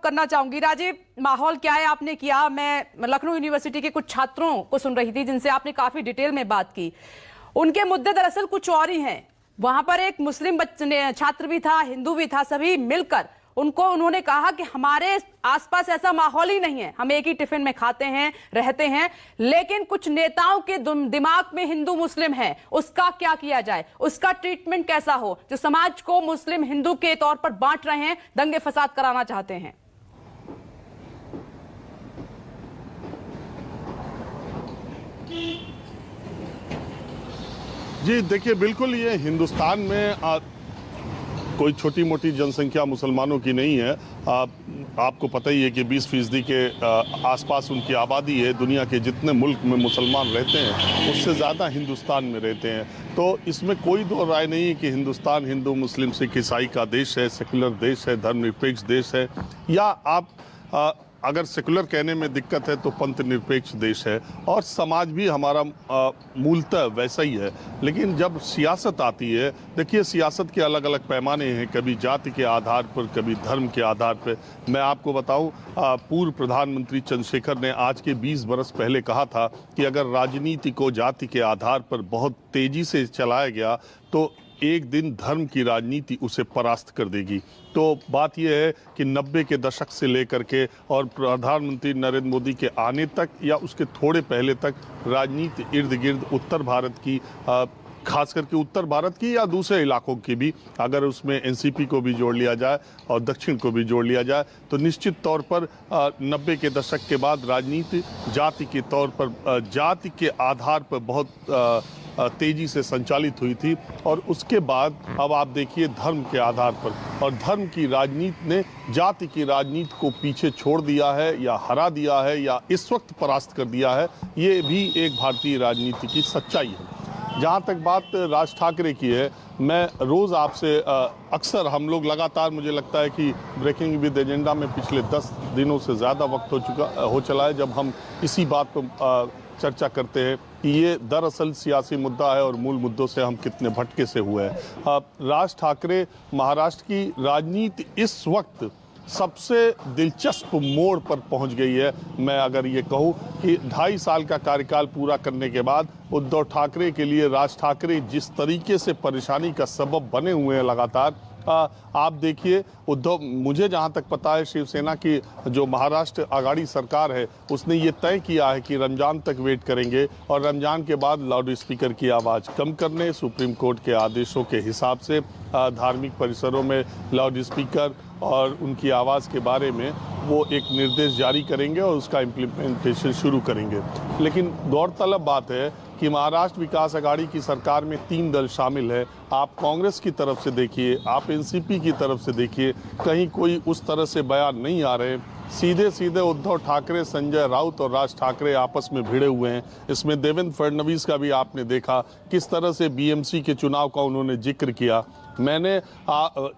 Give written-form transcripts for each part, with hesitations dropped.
करना चाहूंगी। राजीव, माहौल क्या है, आपने किया, मैं लखनऊ यूनिवर्सिटी के कुछ छात्रों को सुन रही थी जिनसे आपने काफी डिटेल में बात की। उनके मुद्दे दरअसल कुछ और ही हैं। वहां पर एक मुस्लिम छात्र भी था, हिंदू भी था, सभी मिलकर उन्होंने कहा कि हमारे आसपास ऐसा माहौल ही नहीं है, हम एक ही टिफिन में खाते हैं, रहते हैं, लेकिन कुछ नेताओं के दिमाग में हिंदू मुस्लिम है, उसका क्या किया जाए, उसका ट्रीटमेंट कैसा हो, जो समाज को मुस्लिम हिंदू के तौर पर बांट रहे हैं, दंगे फसाद कराना चाहते हैं। जी देखिए, बिल्कुल ये हिंदुस्तान में कोई छोटी मोटी जनसंख्या मुसलमानों की नहीं है। आपको पता ही है कि 20% के आसपास उनकी आबादी है। दुनिया के जितने मुल्क में मुसलमान रहते हैं उससे ज़्यादा हिंदुस्तान में रहते हैं। तो इसमें कोई दो राय नहीं है कि हिंदुस्तान हिंदू मुस्लिम सिख ईसाई का देश है, सेकुलर देश है, धर्मनिरपेक्ष देश है, या आप अगर सेकुलर कहने में दिक्कत है तो पंथ निरपेक्ष देश है। और समाज भी हमारा मूलतः वैसा ही है। लेकिन जब सियासत आती है, देखिए सियासत के अलग अलग पैमाने हैं, कभी जाति के आधार पर, कभी धर्म के आधार पर। मैं आपको बताऊं, पूर्व प्रधानमंत्री चंद्रशेखर ने आज के 20 बरस पहले कहा था कि अगर राजनीति को जाति के आधार पर बहुत तेजी से चलाया गया तो एक दिन धर्म की राजनीति उसे परास्त कर देगी। तो बात यह है कि 90 के दशक से लेकर के और प्रधानमंत्री नरेंद्र मोदी के आने तक या उसके थोड़े पहले तक राजनीति इर्द गिर्द उत्तर भारत की, खास करके उत्तर भारत की या दूसरे इलाकों की भी, अगर उसमें एनसीपी को भी जोड़ लिया जाए और दक्षिण को भी जोड़ लिया जाए, तो निश्चित तौर पर 90 के दशक के बाद राजनीति जाति के तौर पर, जाति के आधार पर बहुत तेजी से संचालित हुई थी। और उसके बाद अब आप देखिए धर्म के आधार पर, और धर्म की राजनीति ने जाति की राजनीति को पीछे छोड़ दिया है या हरा दिया है या इस वक्त परास्त कर दिया है। ये भी एक भारतीय राजनीति की सच्चाई है। जहाँ तक बात राज ठाकरे की है, मैं रोज़ आपसे अक्सर हम लोग लगातार, मुझे लगता है कि ब्रेकिंग विद एजेंडा में पिछले 10 दिनों से ज़्यादा वक्त हो चला है जब हम इसी बात पर चर्चा करते हैं कि ये दरअसल सियासी मुद्दा है और मूल मुद्दों से हम कितने भटके से हुए हैं। राज ठाकरे, महाराष्ट्र की राजनीति इस वक्त सबसे दिलचस्प मोड़ पर पहुंच गई है। मैं अगर ये कहूं कि 2.5 साल का कार्यकाल पूरा करने के बाद उद्धव ठाकरे के लिए राज ठाकरे जिस तरीके से परेशानी का सबब बने हुए हैं लगातार, आप देखिए उद्धव, मुझे जहां तक पता है शिवसेना की जो महाराष्ट्र आघाड़ी सरकार है उसने ये तय किया है कि रमजान तक वेट करेंगे और रमजान के बाद लाउड स्पीकर की आवाज़ कम करने, सुप्रीम कोर्ट के आदेशों के हिसाब से धार्मिक परिसरों में लाउड स्पीकर और उनकी आवाज़ के बारे में वो एक निर्देश जारी करेंगे और उसका इम्प्लीमेंटेशन शुरू करेंगे। लेकिन गौरतलब बात है कि महाराष्ट्र विकास आघाड़ी की सरकार में 3 दल शामिल है। आप कांग्रेस की तरफ से देखिए, आप एनसीपी की तरफ से देखिए, कहीं कोई उस तरह से बयान नहीं आ रहे। सीधे सीधे उद्धव ठाकरे, संजय राउत और राज ठाकरे आपस में भिड़े हुए हैं। इसमें देवेंद्र फडणवीस का भी आपने देखा किस तरह से बीएमसी के चुनाव का उन्होंने जिक्र किया। मैंने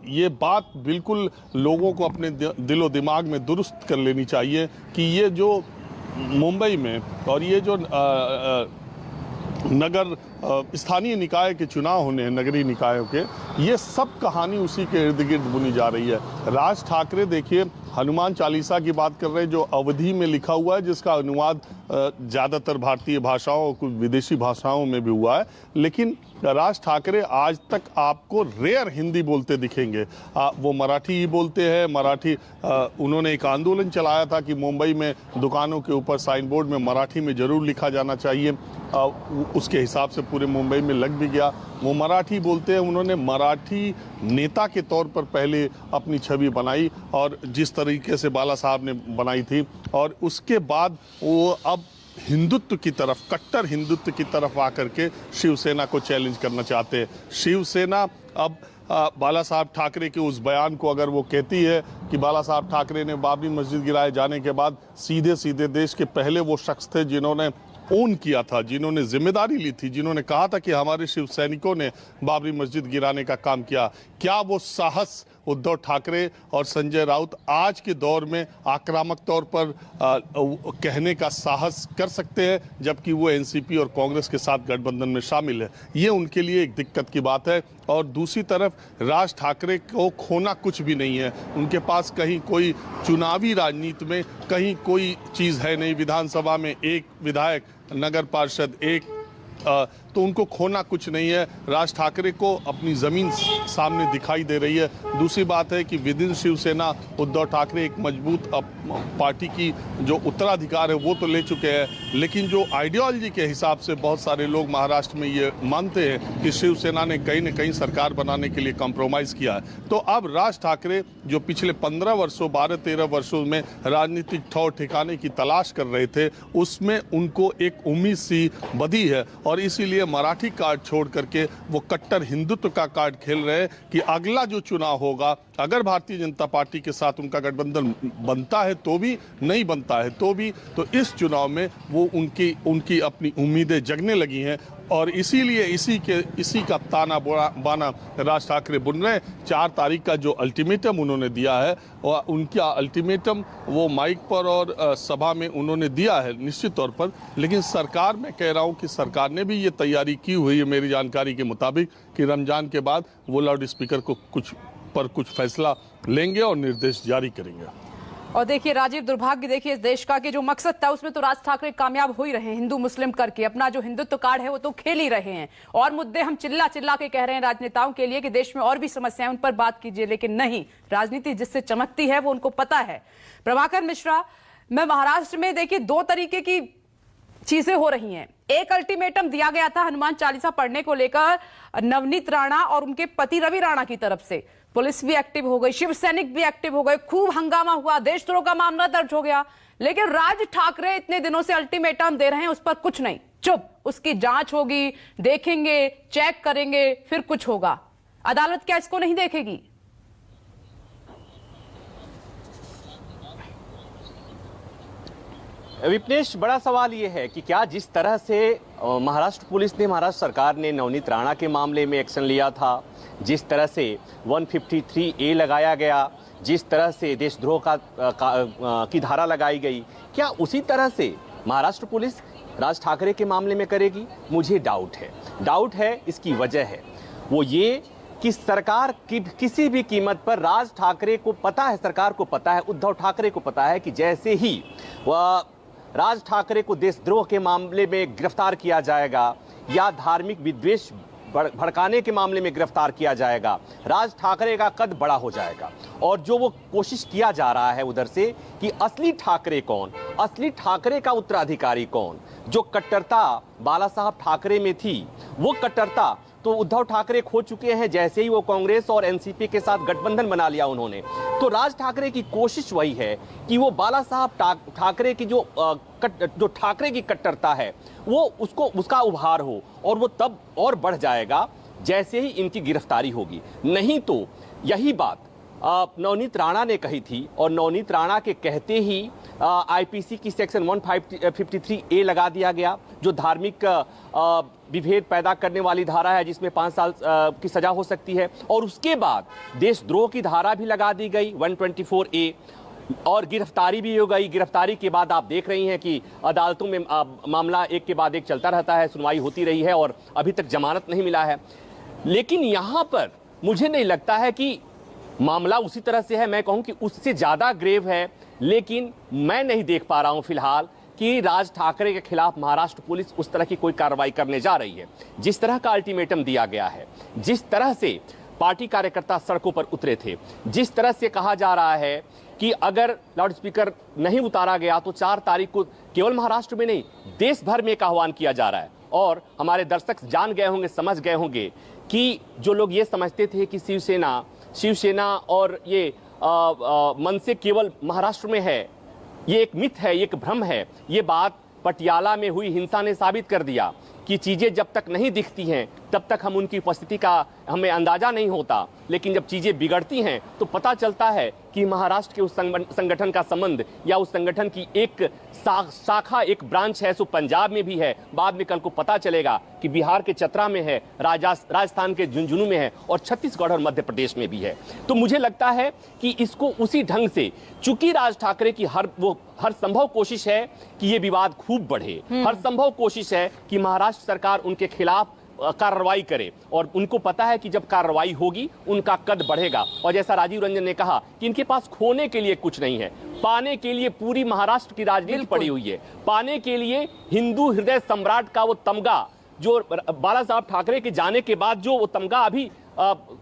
ये बात बिल्कुल लोगों को अपने दिलो दिमाग में दुरुस्त कर लेनी चाहिए कि ये जो मुंबई में और ये जो नगर स्थानीय निकाय के चुनाव होने हैं, नगरीय निकायों के, ये सब कहानी उसी के इर्द गिर्द बुनी जा रही है। राज ठाकरे देखिए हनुमान चालीसा की बात कर रहे हैं जो अवधी में लिखा हुआ है, जिसका अनुवाद ज़्यादातर भारतीय भाषाओं और कुछ विदेशी भाषाओं में भी हुआ है। लेकिन राज ठाकरे आज तक आपको रेयर हिंदी बोलते दिखेंगे। वो मराठी ही बोलते हैं। मराठी, उन्होंने एक आंदोलन चलाया था कि मुंबई में दुकानों के ऊपर साइन बोर्ड में मराठी में ज़रूर लिखा जाना चाहिए। उसके हिसाब से पूरे मुंबई में लग भी गया। वो मराठी बोलते हैं। उन्होंने मराठी नेता के तौर पर पहले अपनी छवि बनाई और जिस तरीके से बाला साहब ने बनाई थी, और उसके बाद वो अब हिंदुत्व की तरफ, कट्टर हिंदुत्व की तरफ आकर के शिवसेना को चैलेंज करना चाहते हैं। शिवसेना अब बाला साहब ठाकरे के उस बयान को अगर वो कहती है कि बाला साहब ठाकरे ने बाबरी मस्जिद गिराए जाने के बाद सीधे सीधे देश के पहले वो शख्स थे जिन्होंने ओन किया था, जिन्होंने जिम्मेदारी ली थी, जिन्होंने कहा था कि हमारे शिव सैनिकों ने बाबरी मस्जिद गिराने का काम किया। क्या वो साहस उद्धव ठाकरे और संजय राउत आज के दौर में आक्रामक तौर पर कहने का साहस कर सकते हैं, जबकि वो एनसीपी और कांग्रेस के साथ गठबंधन में शामिल है। ये उनके लिए एक दिक्कत की बात है। और दूसरी तरफ राज ठाकरे को खोना कुछ भी नहीं है। उनके पास कहीं कोई चुनावी राजनीति में कहीं कोई चीज़ है नहीं। विधानसभा में एक विधायक, नगर पार्षद एक, तो उनको खोना कुछ नहीं है। राज ठाकरे को अपनी ज़मीन सामने दिखाई दे रही है। दूसरी बात है कि विद इन शिवसेना उद्धव ठाकरे एक मजबूत पार्टी की जो उत्तराधिकार है वो तो ले चुके हैं, लेकिन जो आइडियोलॉजी के हिसाब से बहुत सारे लोग महाराष्ट्र में ये मानते हैं कि शिवसेना ने कहीं न कहीं सरकार बनाने के लिए कॉम्प्रोमाइज़ किया है। तो अब राज ठाकरे जो पिछले 15 वर्षों 12-13 वर्षों में राजनीतिक ठौर ठिकाने की तलाश कर रहे थे, उसमें उनको एक उम्मीद सी बधी है और इसीलिए मराठी कार्ड छोड़ करके वो कट्टर हिंदुत्व का कार्ड खेल रहे हैं कि अगला जो चुनाव होगा, अगर भारतीय जनता पार्टी के साथ उनका गठबंधन बनता है तो भी, नहीं बनता है तो भी, तो इस चुनाव में वो उनकी अपनी उम्मीदें जगने लगी हैं और इसीलिए इसी का ताना बाना राज ठाकरे बुन रहे हैं। 4 तारीख का जो अल्टीमेटम उन्होंने दिया है, और उनका अल्टीमेटम वो माइक पर और सभा में उन्होंने दिया है निश्चित तौर पर, लेकिन सरकार, मैं कह रहा हूं कि सरकार ने भी ये तैयारी की हुई है मेरी जानकारी के मुताबिक कि रमजान के बाद वो लाउड स्पीकर को कुछ फैसला लेंगे और निर्देश जारी करेंगे। और देखिए राजीव, दुर्भाग्य देखिए इस देश का कि जो मकसद था उसमें तो राज ठाकरे कामयाब हो ही रहे हैं। हिंदू मुस्लिम करके अपना जो हिंदुत्व कार्ड है वो तो खेल ही रहे हैं। और मुद्दे हम चिल्ला चिल्ला के कह रहे हैं राजनेताओं के लिए कि देश में और भी समस्याएं, उन पर बात कीजिए, लेकिन नहीं, राजनीति जिससे चमकती है वो उनको पता है। प्रभाकर मिश्रा, मैं महाराष्ट्र में देखिए 2 तरीके की चीजें हो रही हैं। एक अल्टीमेटम दिया गया था हनुमान चालीसा पढ़ने को लेकर नवनीत राणा और उनके पति रवि राणा की तरफ से। पुलिस भी एक्टिव हो गई, शिव सैनिक भी एक्टिव हो गए, खूब हंगामा हुआ, देशद्रोह का मामला दर्ज हो गया। लेकिन राज ठाकरे इतने दिनों से अल्टीमेटम दे रहे हैं, उस पर कुछ नहीं, चुप। उसकी जांच होगी, देखेंगे, चेक करेंगे, फिर कुछ होगा। अदालत क्या इसको नहीं देखेगी? विपनेश, बड़ा सवाल यह है कि क्या जिस तरह से महाराष्ट्र पुलिस ने, महाराष्ट्र सरकार ने नवनीत राणा के मामले में एक्शन लिया था, जिस तरह से 153A लगाया गया, जिस तरह से देशद्रोह की धारा लगाई गई, क्या उसी तरह से महाराष्ट्र पुलिस राज ठाकरे के मामले में करेगी? मुझे डाउट है। इसकी वजह है वो ये कि सरकार की किसी भी कीमत पर, राज ठाकरे को पता है, सरकार को पता है, उद्धव ठाकरे को पता है कि जैसे ही वह राज ठाकरे को देशद्रोह के मामले में गिरफ्तार किया जाएगा या धार्मिक विद्वेष भड़काने के मामले में गिरफ्तार किया जाएगा, राज ठाकरे का कद बड़ा हो जाएगा। और जो वो कोशिश किया जा रहा है उधर से कि असली ठाकरे कौन, असली ठाकरे का उत्तराधिकारी कौन, जो कट्टरता बाला साहब ठाकरे में थी, वो कट्टरता तो उद्धव ठाकरे खो चुके हैं जैसे ही वो कांग्रेस और एनसीपी के साथ गठबंधन बना लिया उन्होंने। तो राज ठाकरे की कोशिश वही है कि वो बाला साहब ठाकरे की जो ठाकरे की कट्टरता है वो उसका उभार हो, और वो तब और बढ़ जाएगा जैसे ही इनकी गिरफ्तारी होगी। नहीं तो यही बात नवनीत राणा ने कही थी, और नवनीत राणा के कहते ही आईपीसी की सेक्शन 153A लगा दिया गया, जो धार्मिक विभेद पैदा करने वाली धारा है, जिसमें 5 साल की सजा हो सकती है। और उसके बाद देशद्रोह की धारा भी लगा दी गई 124A, और गिरफ्तारी भी हो गई। गिरफ्तारी के बाद आप देख रही हैं कि अदालतों में मामला एक के बाद एक चलता रहता है, सुनवाई होती रही है और अभी तक जमानत नहीं मिला है। लेकिन यहाँ पर मुझे नहीं लगता है कि मामला उसी तरह से है, मैं कहूं कि उससे ज़्यादा ग्रेव है। लेकिन मैं नहीं देख पा रहा हूं फिलहाल कि राज ठाकरे के खिलाफ महाराष्ट्र पुलिस उस तरह की कोई कार्रवाई करने जा रही है। जिस तरह का अल्टीमेटम दिया गया है, जिस तरह से पार्टी कार्यकर्ता सड़कों पर उतरे थे, जिस तरह से कहा जा रहा है कि अगर लाउड स्पीकर नहीं उतारा गया तो 4 तारीख को केवल महाराष्ट्र में नहीं, देश भर में एक आह्वान किया जा रहा है। और हमारे दर्शक जान गए होंगे, समझ गए होंगे कि जो लोग ये समझते थे कि शिवसेना और ये मन से केवल महाराष्ट्र में है, ये एक मिथ है, ये एक भ्रम है। ये बात पटियाला में हुई हिंसा ने साबित कर दिया कि चीजें जब तक नहीं दिखती हैं तब तक हम उनकी उपस्थिति का हमें अंदाजा नहीं होता, लेकिन जब चीजें बिगड़ती हैं तो पता चलता है कि महाराष्ट्र के उस संगठन का संबंध या उस संगठन की एक शाखा, एक ब्रांच है, सो पंजाब में भी है, बाद में कल को पता चलेगा कि बिहार के चतरा में है, राजस्थान के झुंझुनू में है और छत्तीसगढ़ और मध्य प्रदेश में भी है। तो मुझे लगता है कि इसको उसी ढंग से, चूंकि राज ठाकरे की हर संभव कोशिश है कि ये विवाद खूब बढ़े, हर संभव कोशिश है कि महाराष्ट्र सरकार उनके खिलाफ कार्रवाई करे, और उनको पता है कि जब कार्रवाई होगी उनका कद बढ़ेगा। और जैसा राजीव रंजन ने कहा कि इनके पास खोने के लिए कुछ नहीं है, पाने के लिए पूरी महाराष्ट्र की राजनीति पड़ी हुई है, पाने के लिए हिंदू हृदय सम्राट का वो तमगा, जो बाला साहब ठाकरे के जाने के बाद जो वो तमगा अभी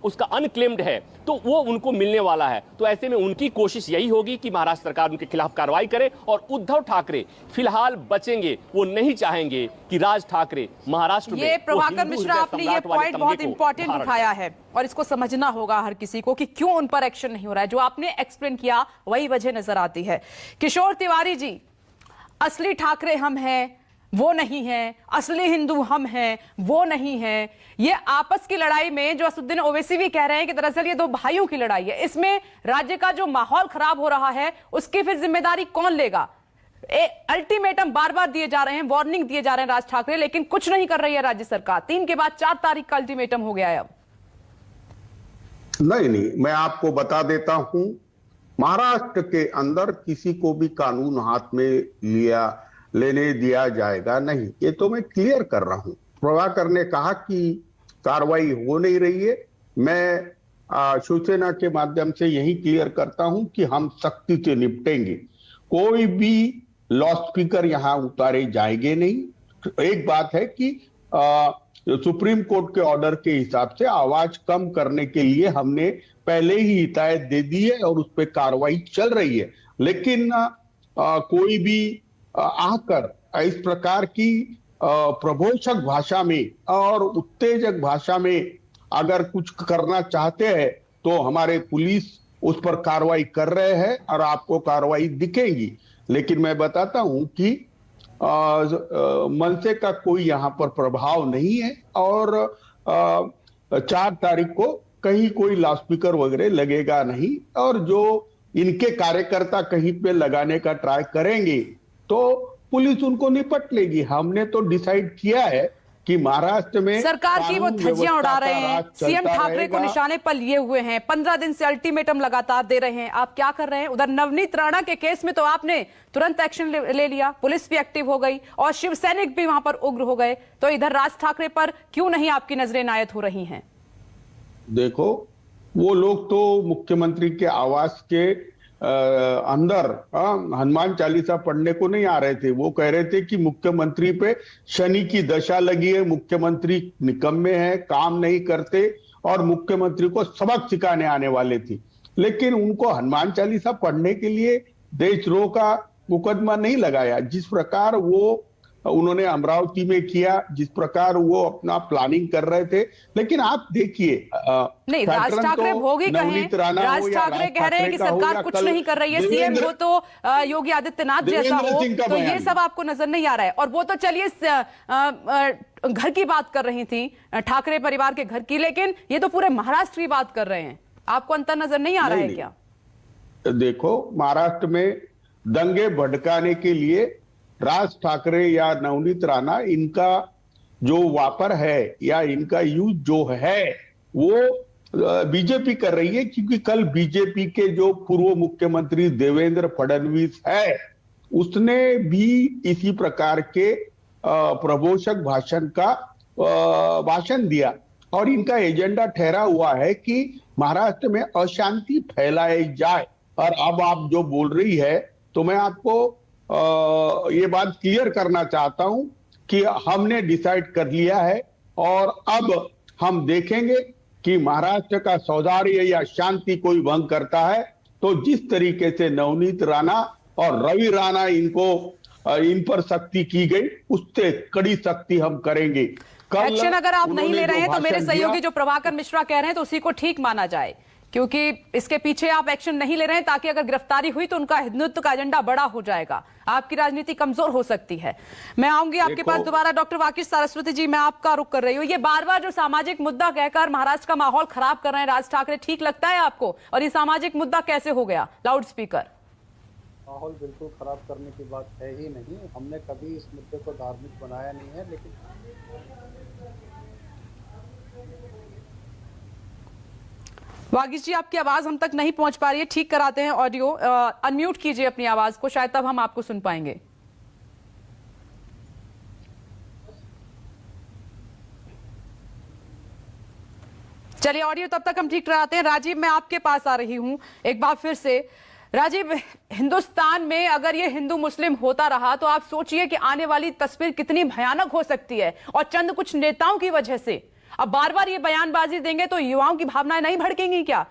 उसका अनक्लेम्ड है, तो वो उनको मिलने वाला है। तो ऐसे में उनकी कोशिश यही होगी कि महाराष्ट्र सरकार उनके खिलाफ कार्रवाई करे, और उद्धव ठाकरे फिलहाल बचेंगे, वो नहीं चाहेंगे कि राज ठाकरे महाराष्ट्र में। ये प्रभाकर मिश्रा, आपने ये पॉइंट बहुत इंपॉर्टेंट उठाया है और इसको समझना होगा हर किसी को कि क्यों उन पर एक्शन नहीं हो रहा है। जो आपने एक्सप्लेन किया वही वजह नजर आती है। किशोर तिवारी जी, असली ठाकरे हम हैं, वो नहीं है, असली हिंदू हम हैं, वो नहीं है, ये आपस की लड़ाई में जो असदुद्दीन ओवैसी भी कह रहे हैं कि दरअसल ये दो भाइयों की लड़ाई है, इसमें राज्य का जो माहौल खराब हो रहा है उसकी फिर जिम्मेदारी कौन लेगा? अल्टीमेटम बार बार दिए जा रहे हैं, वार्निंग दिए जा रहे हैं राज ठाकरे, लेकिन कुछ नहीं कर रही है राज्य सरकार। 3 के बाद 4 तारीख का अल्टीमेटम हो गया है। अब नहीं, मैं आपको बता देता हूं, महाराष्ट्र के अंदर किसी को भी कानून हाथ में लेने दिया जाएगा नहीं, ये तो मैं क्लियर कर रहा हूं। प्रभाकर ने कहा कि कार्रवाई हो नहीं रही है, मैं शिवसेना के माध्यम से यही क्लियर करता हूं कि हम सख्ती से निपटेंगे, कोई भी लाउड स्पीकर यहां उतारे जाएंगे नहीं। एक बात है कि सुप्रीम कोर्ट के ऑर्डर के हिसाब से आवाज कम करने के लिए हमने पहले ही हिदायत दे दी है और उस पर कार्रवाई चल रही है, लेकिन कोई भी आकर इस प्रकार की प्रबोधक भाषा में और उत्तेजक भाषा में अगर कुछ करना चाहते हैं तो हमारे पुलिस उस पर कार्रवाई कर रहे हैं और आपको कार्रवाई दिखेगी। लेकिन मैं बताता हूं कि मनसे का कोई यहां पर प्रभाव नहीं है और 4 तारीख को कहीं कोई लाउडस्पीकर वगैरह लगेगा नहीं, और जो इनके कार्यकर्ता कहीं पे लगाने का ट्राई करेंगे तो पुलिस उनको निपट लेगी। हमने तो डिसाइड किया है कि महाराष्ट्र में सरकार की वो धज्जियां उड़ा रहे हैं, सीएम ठाकरे को निशाने पर लिए हुए हैं, 15 दिन से अल्टीमेटम लगातार दे रहे हैं। आप क्या कर रहे हैं? उधर नवनीत राणा के केस में तो आपने तुरंत एक्शन ले लिया, पुलिस भी एक्टिव हो गई और शिव सैनिक भी वहां पर उग्र हो गए, तो इधर राज ठाकरे पर क्यों नहीं आपकी नजरें इनायत हो रही हैं? देखो, वो लोग तो मुख्यमंत्री के आवास के अंदर हनुमान चालीसा पढ़ने को नहीं आ रहे थे। वो कह रहे थे कि मुख्यमंत्री पे शनि की दशा लगी है, मुख्यमंत्री निकम्मे हैं, काम नहीं करते और मुख्यमंत्री को सबक सिखाने आने वाले थे। लेकिन उनको हनुमान चालीसा पढ़ने के लिए देशद्रोह का मुकदमा नहीं लगाया, जिस प्रकार वो उन्होंने अमरावती में किया, जिस प्रकार वो अपना प्लानिंग कर रहे थे। लेकिन आप देखिए, नहीं, राज ठाकरे भोगी कहें, राज ठाकरे कह रहे हैं कि सरकार कुछ नहीं कर रही है, सीएम हो तो योगी आदित्यनाथ जैसा हो, तो ये सब आपको नजर नहीं आ रहा है। और वो तो चलिए घर की बात कर रही थी, ठाकरे परिवार के घर की, लेकिन ये तो पूरे महाराष्ट्र की बात कर रहे हैं। आपको अंतर नजर नहीं आ रहा है क्या? देखो, महाराष्ट्र में दंगे भड़काने के लिए राज ठाकरे या नवनीत राणा, इनका जो वापर है या इनका यूज जो है वो बीजेपी कर रही है, क्योंकि कल बीजेपी के जो पूर्व मुख्यमंत्री देवेंद्र फडणवीस है, उसने भी इसी प्रकार के प्रबोधक भाषण दिया और इनका एजेंडा ठहरा हुआ है कि महाराष्ट्र में अशांति फैलाई जाए। और अब आप जो बोल रही है, तो मैं आपको ये बात क्लियर करना चाहता हूं कि हमने डिसाइड कर लिया है और अब हम देखेंगे कि महाराष्ट्र का सौहार्द या शांति कोई भंग करता है तो जिस तरीके से नवनीत राणा और रवि राणा इन पर सख्ती की गई, उससे कड़ी सख्ती हम करेंगे। एक्शन अगर आप नहीं ले रहे हैं तो मेरे सहयोगी जो प्रभाकर मिश्रा कह रहे हैं तो उसी को ठीक माना जाए क्योंकि इसके पीछे आप एक्शन नहीं ले रहे हैं ताकि अगर गिरफ्तारी हुई तो उनका हिंदुत्व का एजेंडा बड़ा हो जाएगा, आपकी राजनीति कमजोर हो सकती है। मैं आऊंगी आपके पास दोबारा। डॉक्टर वाकिश सारस्वती जी, मैं आपका रुख कर रही हूँ। ये बार बार जो सामाजिक मुद्दा कहकर महाराष्ट्र का माहौल खराब कर रहे हैं राज ठाकरे, ठीक लगता है आपको? और ये सामाजिक मुद्दा कैसे हो गया लाउड स्पीकर? माहौल बिल्कुल खराब करने की बात है ही नहीं। हमने कभी इस मुद्दे को धार्मिक बनाया नहीं है, लेकिन वागिश जी, आपकी आवाज हम तक नहीं पहुंच पा रही है, ठीक कराते हैं ऑडियो। अनम्यूट कीजिए अपनी आवाज को, शायद तब हम आपको सुन पाएंगे। चलिए, ऑडियो तब तक हम ठीक कराते हैं। राजीव, मैं आपके पास आ रही हूं एक बार फिर से। राजीव, हिंदुस्तान में अगर ये हिंदू मुस्लिम होता रहा तो आप सोचिए कि आने वाली तस्वीर कितनी भयानक हो सकती है। और चंद कुछ नेताओं की वजह से अब बार बार ये बयानबाजी देंगे तो युवाओं की भावनाएं नहीं भड़केंगी क्या?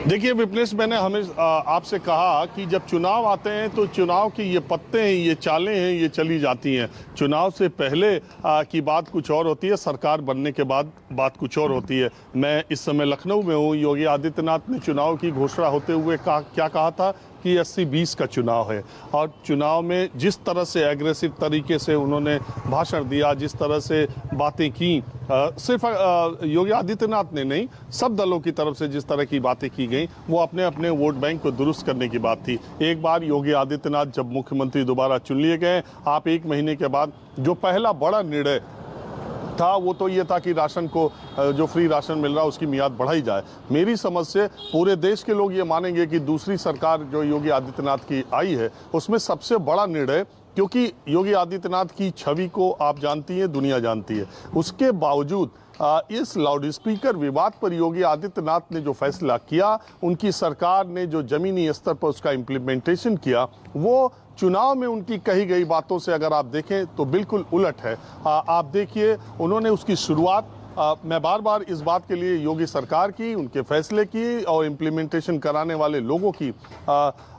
देखिए विपनेश, मैंने आपसे कहा कि जब चुनाव आते हैं तो चुनाव की ये पत्ते हैं, ये चालें हैं, ये चली जाती हैं। चुनाव से पहले की बात कुछ और होती है, सरकार बनने के बाद बात कुछ और होती है। मैं इस समय लखनऊ में हूँ। योगी आदित्यनाथ ने चुनाव की घोषणा होते हुए क्या कहा था कि 80-20 का चुनाव है। और चुनाव में जिस तरह से एग्रेसिव तरीके से उन्होंने भाषण दिया, जिस तरह से बातें की, सिर्फ योगी आदित्यनाथ ने नहीं, सब दलों की तरफ से जिस तरह की बातें की गई, वो अपने अपने वोट बैंक को दुरुस्त करने की बात थी। एक बार योगी आदित्यनाथ जब मुख्यमंत्री दोबारा चुन लिए गए, आप 1 महीने के बाद जो पहला बड़ा निर्णय था वो तो ये था कि राशन को, जो फ्री राशन मिल रहा है उसकी मियाद बढ़ाई जाए। मेरी समझ से पूरे देश के लोग ये मानेंगे कि दूसरी सरकार जो योगी आदित्यनाथ की आई है उसमें सबसे बड़ा निर्णय, क्योंकि योगी आदित्यनाथ की छवि को आप जानती हैं, दुनिया जानती है, उसके बावजूद इस लाउड स्पीकर विवाद पर योगी आदित्यनाथ ने जो फैसला किया, उनकी सरकार ने जो जमीनी स्तर पर उसका इम्प्लीमेंटेशन किया, वो चुनाव में उनकी कही गई बातों से अगर आप देखें तो बिल्कुल उलट है। आप देखिए, उन्होंने उसकी शुरुआत, मैं बार बार इस बात के लिए योगी सरकार की, उनके फैसले की और इम्प्लीमेंटेशन कराने वाले लोगों की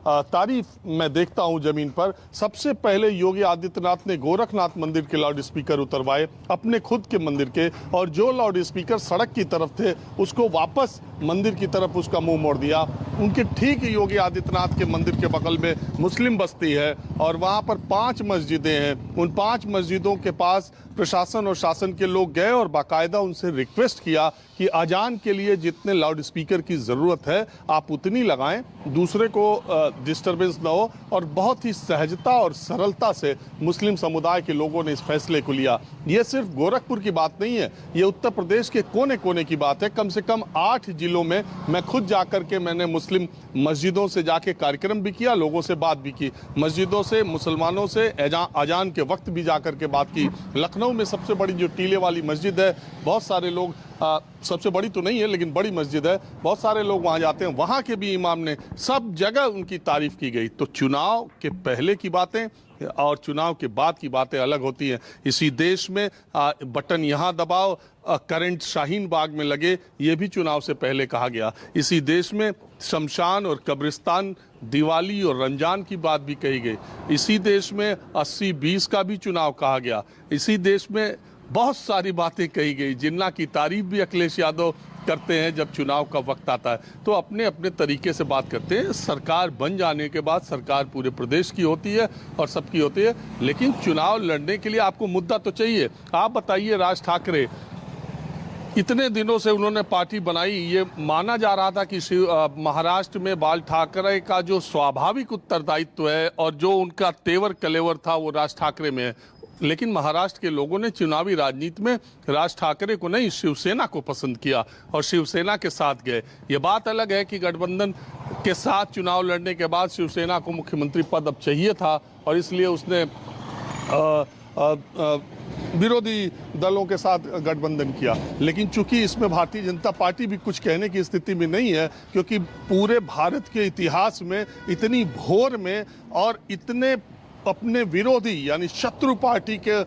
तारीफ मैं देखता हूं जमीन पर। सबसे पहले योगी आदित्यनाथ ने गोरखनाथ मंदिर के लाउड स्पीकर उतरवाए, अपने खुद के मंदिर के, और जो लाउड स्पीकर सड़क की तरफ थे उसको वापस मंदिर की तरफ उसका मुंह मोड़ दिया। उनके ठीक योगी आदित्यनाथ के मंदिर के बगल में मुस्लिम बस्ती है और वहां पर 5 मस्जिदें हैं। उन 5 मस्जिदों के पास प्रशासन और शासन के लोग गए और बाकायदा उनसे रिक्वेस्ट किया कि अजान के लिए जितने लाउड स्पीकर की ज़रूरत है आप उतनी लगाएं, दूसरे को डिस्टरबेंस न हो। और बहुत ही सहजता और सरलता से मुस्लिम समुदाय के लोगों ने इस फैसले को लिया। ये सिर्फ गोरखपुर की बात नहीं है, ये उत्तर प्रदेश के कोने कोने की बात है। कम से कम 8 जिलों में मैं खुद जाकर के मैंने मुस्लिम मस्जिदों से जाके कार्यक्रम भी किया, लोगों से बात भी की, मस्जिदों से, मुसलमानों से अजान के वक्त भी जाकर के बात की। लखनऊ में सबसे बड़ी जो टीले वाली मस्जिद है, बहुत सारे लोग, सबसे बड़ी तो नहीं है लेकिन बड़ी मस्जिद है, बहुत सारे लोग वहां जाते हैं, वहां के भी इमाम ने, सब जगह उनकी तारीफ की गई। तो चुनाव के पहले की बातें और चुनाव के बाद की बातें अलग होती हैं। इसी देश में बटन यहाँ दबाओ, करंट शाहीन बाग में लगे, ये भी चुनाव से पहले कहा गया। इसी देश में शमशान और कब्रिस्तान, दिवाली और रमजान की बात भी कही गई। इसी देश में 80-20 का भी चुनाव कहा गया। इसी देश में बहुत सारी बातें कही गई, जिन्ना की तारीफ भी अखिलेश यादव करते हैं जब चुनाव का वक्त आता है, तो अपने अपने तरीके से बात करते हैं। सरकार बन जाने के बाद सरकार पूरे प्रदेश की होती है और सबकी होती है, लेकिन चुनाव लड़ने के लिए आपको मुद्दा तो चाहिए। आप बताइए, राज ठाकरे इतने दिनों से उन्होंने पार्टी बनाई, ये माना जा रहा था कि महाराष्ट्र में बाल ठाकरे का जो स्वाभाविक उत्तरदायित्व है और जो उनका तेवर कलेवर था वो राज ठाकरे में है। लेकिन महाराष्ट्र के लोगों ने चुनावी राजनीति में राज ठाकरे को नहीं, शिवसेना को पसंद किया और शिवसेना के साथ गए। ये बात अलग है कि गठबंधन के साथ चुनाव लड़ने के बाद शिवसेना को मुख्यमंत्री पद अब चाहिए था और इसलिए उसने विरोधी दलों के साथ गठबंधन किया। लेकिन चूंकि इसमें भारतीय जनता पार्टी भी कुछ कहने की स्थिति में नहीं है, क्योंकि पूरे भारत के इतिहास में इतनी भोर में और इतने अपने विरोधी यानी शत्रु पार्टी के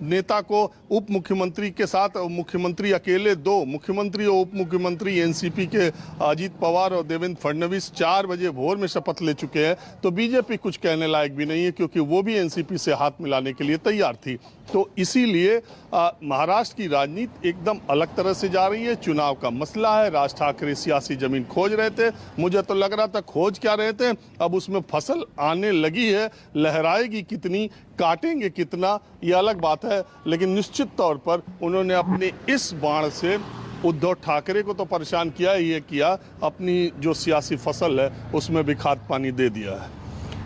नेता को उप मुख्यमंत्री के साथ, मुख्यमंत्री अकेले 2 मुख्यमंत्री और उप मुख्यमंत्री एनसीपी के अजीत पवार और देवेंद्र फडणवीस 4 बजे भोर में शपथ ले चुके हैं, तो बीजेपी कुछ कहने लायक भी नहीं है, क्योंकि वो भी एनसीपी से हाथ मिलाने के लिए तैयार थी। तो इसीलिए महाराष्ट्र की राजनीति एकदम अलग तरह से जा रही है। चुनाव का मसला है, राज ठाकरे सियासी जमीन खोज रहे थे, मुझे तो लग रहा था खोज क्या रहे थे, अब उसमें फसल आने लगी है। लहराएगी कितनी, काटेंगे कितना, ये अलग बात है, लेकिन निश्चित तौर पर उन्होंने अपने इस बाण से उद्धव ठाकरे को तो परेशान किया ही किया, अपनी जो सियासी फसल है उसमें भी खाद पानी दे दिया है।